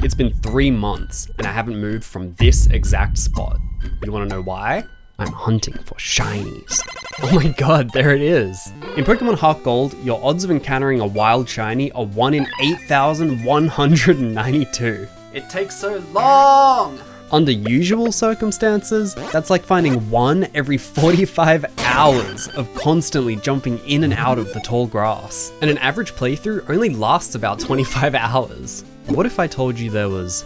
It's been 3 months and I haven't moved from this exact spot. You wanna know why? I'm hunting for shinies. Oh my god, there it is. In Pokemon Heartgold, your odds of encountering a wild shiny are 1 in 8,192. It takes so long! Under usual circumstances, that's like finding 1 every 45 hours of constantly jumping in and out of the tall grass. And an average playthrough only lasts about 25 hours. What if I told you there was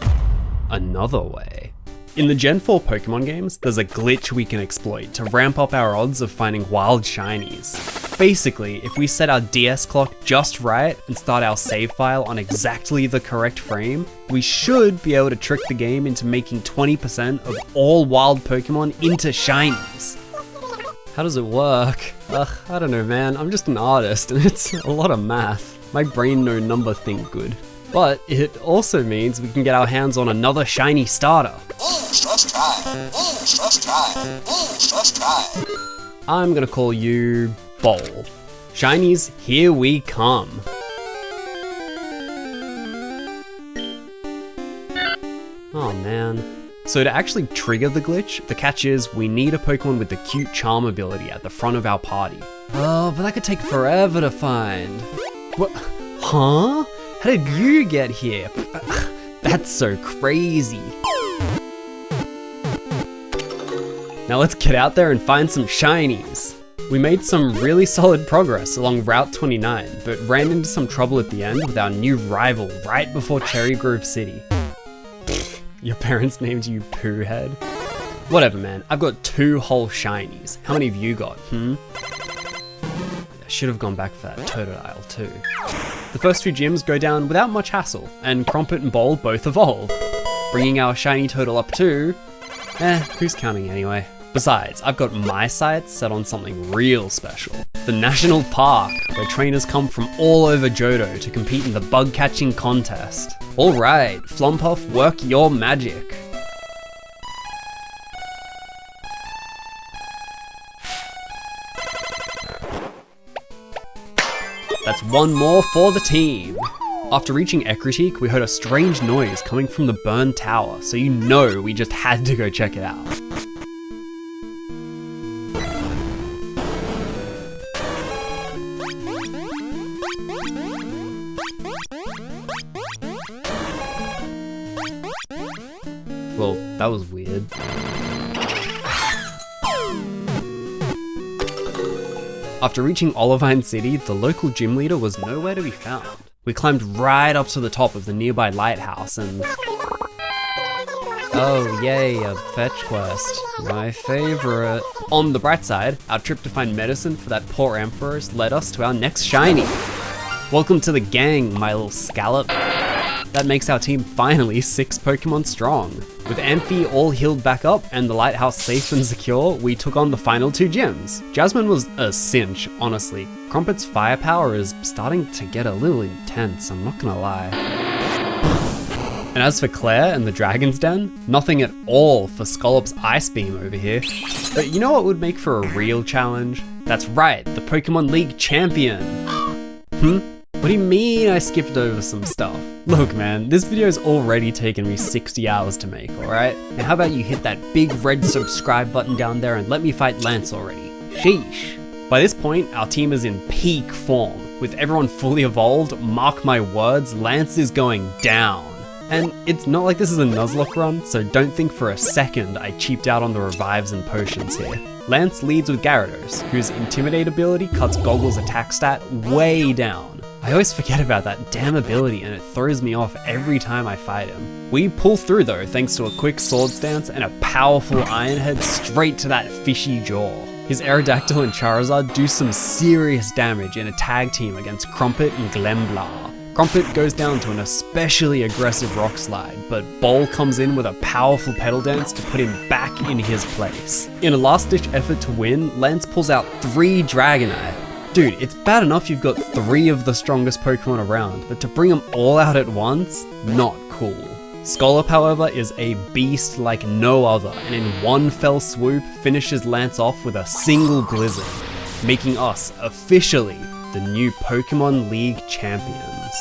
another way? In the Gen 4 Pokemon games, there's a glitch we can exploit to ramp up our odds of finding wild shinies. Basically, if we set our DS clock just right and start our save file on exactly the correct frame, we should be able to trick the game into making 20% of all wild Pokemon into shinies. How does it work? I don't know, man. I'm just an artist and it's a lot of math. My brain no number think good. But it also means we can get our hands on another shiny starter. I'm gonna call you Bowl. Shinies, here we come. Oh man. So to actually trigger the glitch, the catch is we need a Pokemon with the cute charm ability at the front of our party. Oh, but that could take forever to find. What? Huh? How did you get here? That's so crazy. Now let's get out there and find some shinies. We made some really solid progress along Route 29, but ran into some trouble at the end with our new rival right before Cherry Grove City. Your parents named you Pooh Head? Whatever, man. I've got 2 whole shinies. How many have you got, I should have gone back for that Totodile too. The first 2 gyms go down without much hassle, and Crumpet and Bowl both evolve, bringing our shiny total up to... who's counting anyway? Besides, I've got my sights set on something real special. The National Park, where trainers come from all over Johto to compete in the bug catching contest. Alright, Flumpuff, work your magic. That's 1 more for the team. After reaching Ecruteak, we heard a strange noise coming from the burned tower, so you know we just had to go check it out. Well, that was weird. After reaching Olivine City, the local gym leader was nowhere to be found. We climbed right up to the top of the nearby lighthouse and... Oh yay, a fetch quest. My favorite. On the bright side, our trip to find medicine for that poor Ampharos led us to our next shiny. Welcome to the gang, my little scallop. That makes our team finally 6 Pokemon strong. With Amphi all healed back up and the lighthouse safe and secure, we took on the final 2 gyms. Jasmine was a cinch, honestly. Crumpet's firepower is starting to get a little intense, I'm not gonna lie. And as for Claire and the Dragon's Den, nothing at all for Skollop's Ice Beam over here. But you know what would make for a real challenge? That's right, the Pokemon League champion. What do you mean I skipped over some stuff? Look man, this video's already taken me 60 hours to make, alright? Now how about you hit that big red subscribe button down there and let me fight Lance already? Sheesh. By this point, our team is in peak form. With everyone fully evolved, mark my words, Lance is going down. And it's not like this is a Nuzlocke run, so don't think for a second I cheaped out on the revives and potions here. Lance leads with Gyarados, whose Intimidate ability cuts Goggle's attack stat way down. I always forget about that damn ability and it throws me off every time I fight him. We pull through though thanks to a quick sword stance and a powerful Iron Head straight to that fishy jaw. His Aerodactyl and Charizard do some serious damage in a tag team against Crumpet and Glemblar. Crumpet goes down to an especially aggressive Rock Slide, but Bowl comes in with a powerful Petal Dance to put him back in his place. In a last-ditch effort to win, Lance pulls out 3 Dragonite. Dude, it's bad enough you've got 3 of the strongest Pokemon around, but to bring them all out at once? Not cool. Skollop, however, is a beast like no other, and in one fell swoop finishes Lance off with a single Blizzard, making us officially the new Pokemon League champions.